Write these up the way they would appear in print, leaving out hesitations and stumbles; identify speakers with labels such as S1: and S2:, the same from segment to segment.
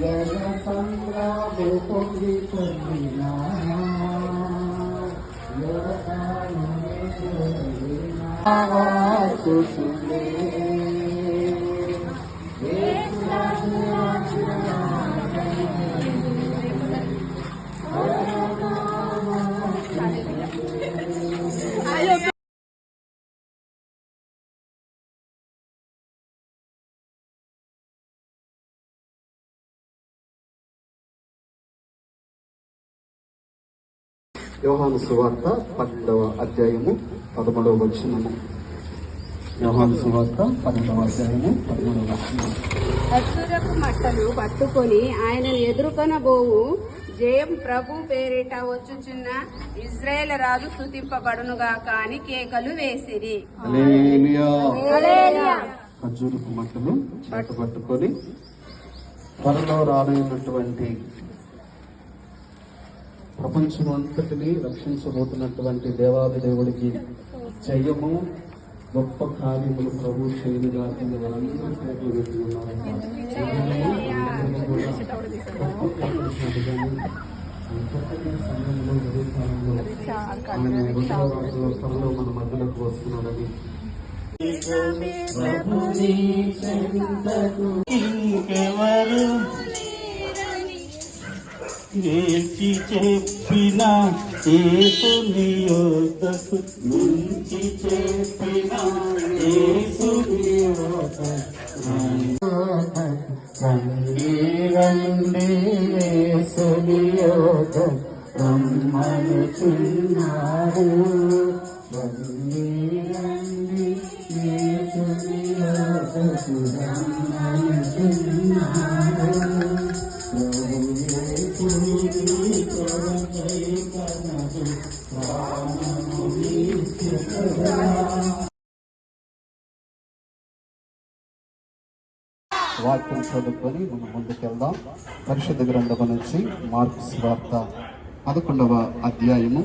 S1: ఎర్ర సంద్రాలు పొంగి పొంగినా యోహాను సువార్త 12వ అధ్యాయము 13వ వచనము. యోహాను సువార్త 12వ అధ్యాయము 13వ వచనము.
S2: అసురపు మట్టలు పట్టుకొని ఆయనను ఎదుర్కొనబోవు జయం ప్రభు పేరిట వచ్చుచున్న ఇజ్రాయేల్ రాజు స్తుతింపబడునుగాక అని కేకలు వేసిరి.
S1: ఖర్జూరపు మట్టలు పట్టుకొని త్వరలో రానున్నటువంటి ప్రపంచం అంతటిని రక్షించబోతున్నటువంటి దేవాది దేవుడికి జయము గొప్ప కార్యములు ప్రభు చేయనుగా త్వరలో మన మధ్యలోకి వస్తున్నాడని ఇంకెవరు ఏచి చెప్పిన యేసుని యొద్దకు నుంచి చెప్పిన యేసుని రండి రండి యేసుని యొద్దకు రమ్మనుచున్నారు. రండి రండి యేసుని యొద్దకు రమ్మనుచున్నారు. వాక్యం చదువుకొని మనం ముందుకెళ్దాం. పరిశుద్ధ గ్రంథము నుంచి మార్కు సువార్త 11వ అధ్యాయము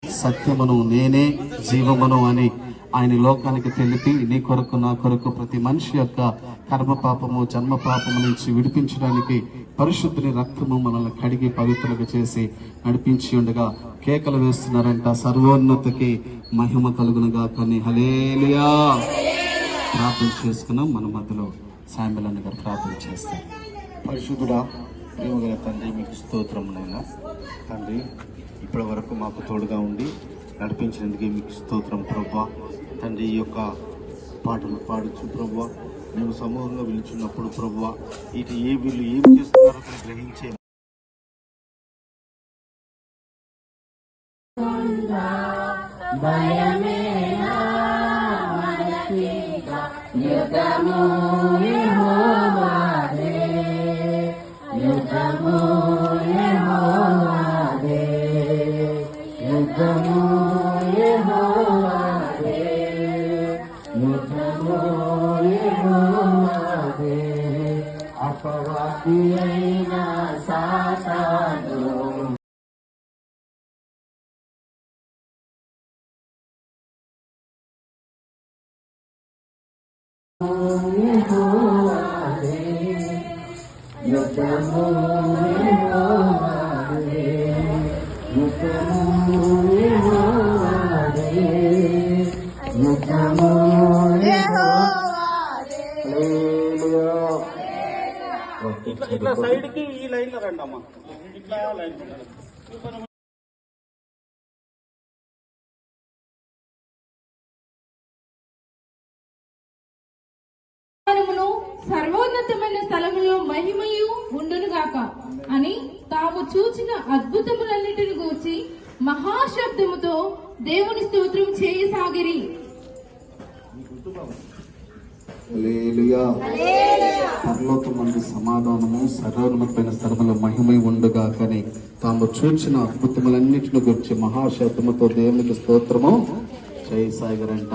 S1: సత్యమును నేనే జీవమును అని ఆయన లోకానికి తెలిపి నీ కొరకు నా కొరకు ప్రతి మనిషి యొక్క కర్మ పాపము జన్మ పాపము నుంచి విడిపించడానికి పరిశుద్ధుని రక్తము మనల్ని కడిగి పవిత్రులుగా చేసి నడిపించి ఉండగా కేకలు వేస్తున్నారంట. సర్వోన్నతకి మహిమ కలుగునుగా కానీ హల్లెలూయా. ప్రార్థన చేసుకున్నాం. మన మధ్యలో శామ్యూల్ అన్న గారు ప్రార్థన చేస్తారు.
S3: పరిశుద్ధుడా, ప్రేమగల తండ్రి, మీకు స్తోత్రమునైనా తండ్రి, ఇప్పటి వరకు మాకు తోడుగా ఉండి నడిపించినందుకే మీకు స్తోత్రం ప్రభువా. తండ్రి, ఈ యొక్క పాటలు పాడుచు ప్రభువా, మేము సమూహంగా పిలుచున్నప్పుడు ప్రభువా, వీళ్ళు ఏం చేస్తున్నారో గ్రహించే
S1: అపవాది అయిన సాతాను
S3: ఇట్లా సైడ్ కి ఈ లైన్ లో రండి అమ్మా. ఇట్లా లైన్
S2: సర్వ
S4: సర్వోన్నతమైన స్థలములో మహిమయు ఉండునుగాక అని తాము చూచిన అద్భుతములన్నిటిని గూర్చి మహాశబ్దముతో దేవుని స్తోత్రం చేయసాగిరి.
S1: హల్లెలూయా. పరలోకమందు సమాధానము, సర్వోన్నతమైన స్థలములో మహిమై ఉండగా కానీ తాము చూచిన అద్భుతములన్నిటిని గురించి మహాశబ్దముతో దేవునికి స్తోత్రము చేయసాగరంట.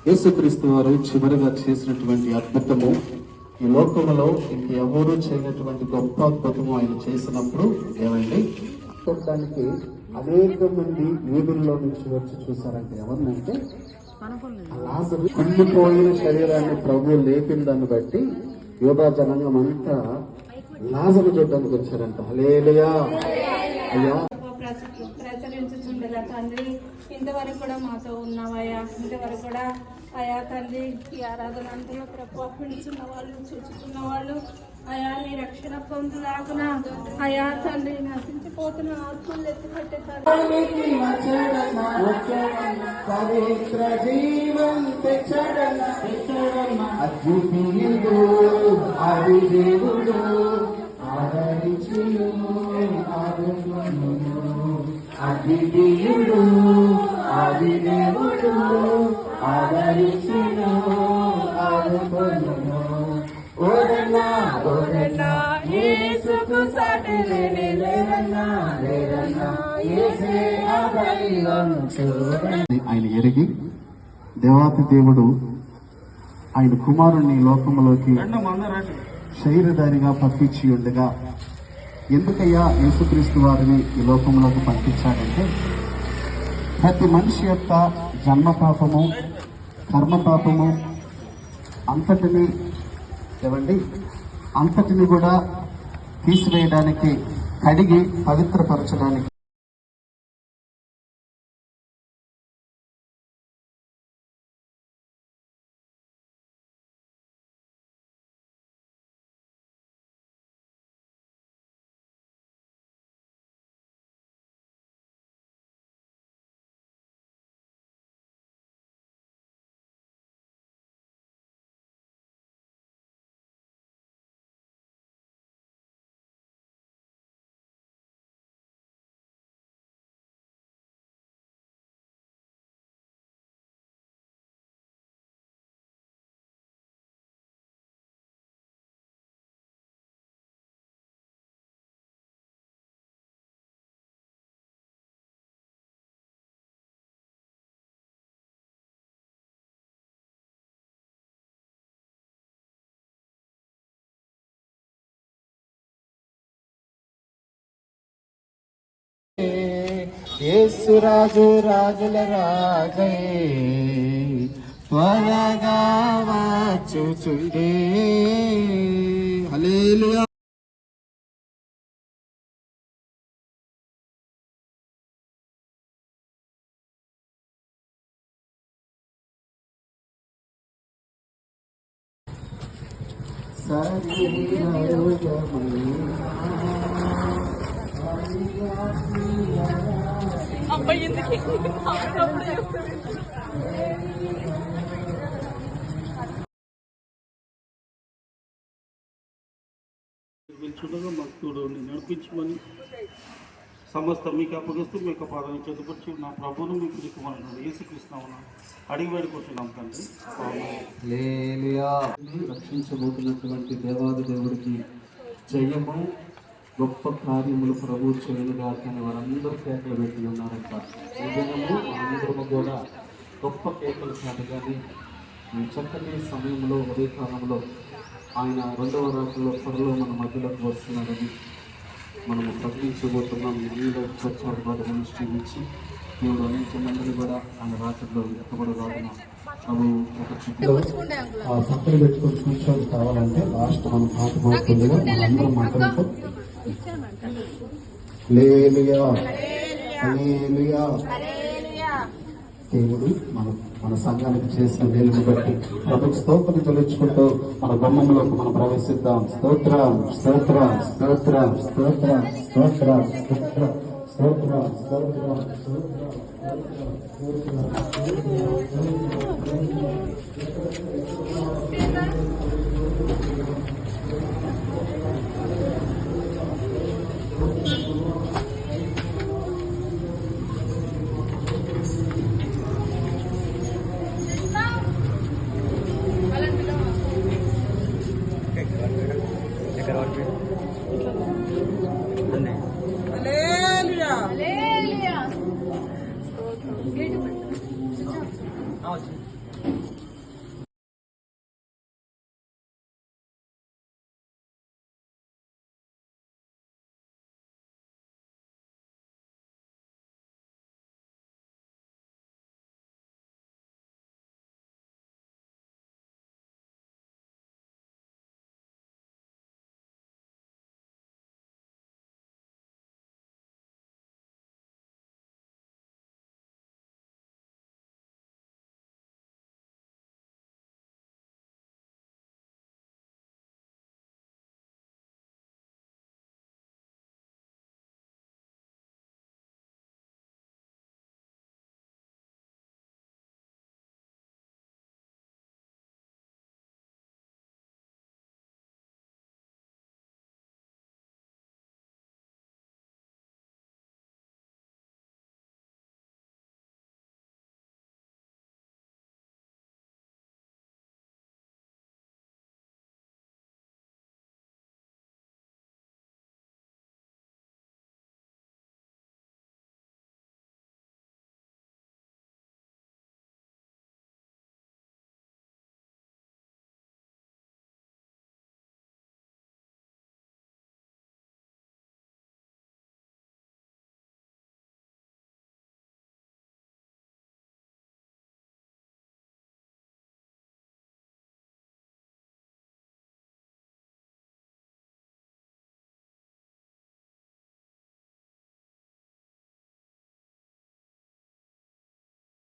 S1: యేసుక్రీస్తు వారు చివరిగా చేసినటువంటి అద్భుతము ఈ లోకములో ఇంకెవరూ చేయనటువంటి గొప్ప అద్భుతము ఆయన చేసినప్పుడు ఏమండి, చూడడానికి అనేక మంది వీధుల్లో నుంచి వచ్చి చూసారంటే ఎవరినంటే లాజరు కుళ్ళిపోయిన శరీరాన్ని ప్రభు లేపిన దాన్ని బట్టి యూదా జనాంగం అంతా లాజరు చూడడానికి వచ్చారంట. హల్లెలూయా. అయ్యా
S5: ప్రచురించుచుండగా తండ్రి, ఇంతవరకు కూడా మాతో ఉన్నావయ్యా. ఇంతవరకు కూడా అయా తండ్రి, ఈ ఆరాధన అంతలో ప్రభావ పిలుచున్న వాళ్ళు, చూచుకున్న వాళ్ళు అయా నీ రక్షణ పొందులాగున అయా తండ్రి, నశించిపోతున్న ఆత్మలు ఎత్తుకట్టే
S1: పవిత్ర జీవం అది దేవుడు ఆదరించును, అద్వితీయుడు ఆది దేవుడు ఆదరించును, ఆదుకొనును. ఓరన్నా ఓరన్నా యేసుకు సాటి లేరన్నా, లేరన్నా యేసే ఆదరిలను చూడండి. ఆయన ఎరిగి దేవాతి దేవుడు ఆయన కుమారుణ్ణి లోకములోకి శరీరధారిగా పంపించి ఉండగా, ఎందుకయ్యా యేసుక్రీస్తు వారిని ఈ లోకంలోకి పంపించాడంటే ప్రతి మనిషి యొక్క జన్మ పాపము, కర్మ పాపము అంతటిని అంతటిని కూడా తీసివేయడానికి, కడిగి పవిత్రపరచడానికి యేసురాజు రాజుల రాజే త్వరగా వచ్చుచుండే. హల్లెలూయా.
S6: చూడగా భక్తుడు నడిపించమని సమస్త మీకు అప్పగిస్తూ మీకు పాదాన్ని చదువుకొచ్చి నా ప్రభువును మీకు దిక్కుమన్నాడు యేసుక్రీస్తునామమున అడిగి వేడుకుంటున్నాం తండ్రి.
S1: హల్లెలూయా. రక్షించబోతున్నటువంటి దేవాది దేవుడికి జయము, గొప్ప కార్యములు ప్రభు చేయనుగా కానీ వారందరూ కేకలు పెట్టి ఉన్నారంట. ఈ దినము అందరము కూడా గొప్ప కేకలు కాదు కానీ ఈ చక్కని సమయంలో, ఉదయకాలంలో ఆయన రెండవ రాత్రిలో త్వరలో మన మధ్యలోకి వస్తున్నారని మనము ప్రకటించబోతున్నాం. మీలో చర్చాడు మినిస్ట్రీ నుంచి దేవుడు అనేక మందిని కూడా ఆయన రాత్రిలో ఎక్కబడి రాసిన ప్రభు ఒక పక్కన పెట్టుకుని కూర్చొని కావాలంటే లాస్ట్ మన పాట పోతుందిగా మనందరం మాట్లాడుతూ హల్లెలూయా, హల్లెలూయా. దేవుడు మన సంఘానికి చేసిన మేలుని బట్టి ప్రభుత్వ స్తోత్రం చెల్లించుకుంటూ మన బొమ్మలోకి మనం ప్రవేశిద్దాం. స్తోత్రం, స్తోత్రం, స్తోత్రం, స్తోత్రం, స్తోత్రం, స్తోత్రం, స్తోత్రం, స్తోత్రం, స్తోత్రం, స్తోత్రం, స్తోత్రం.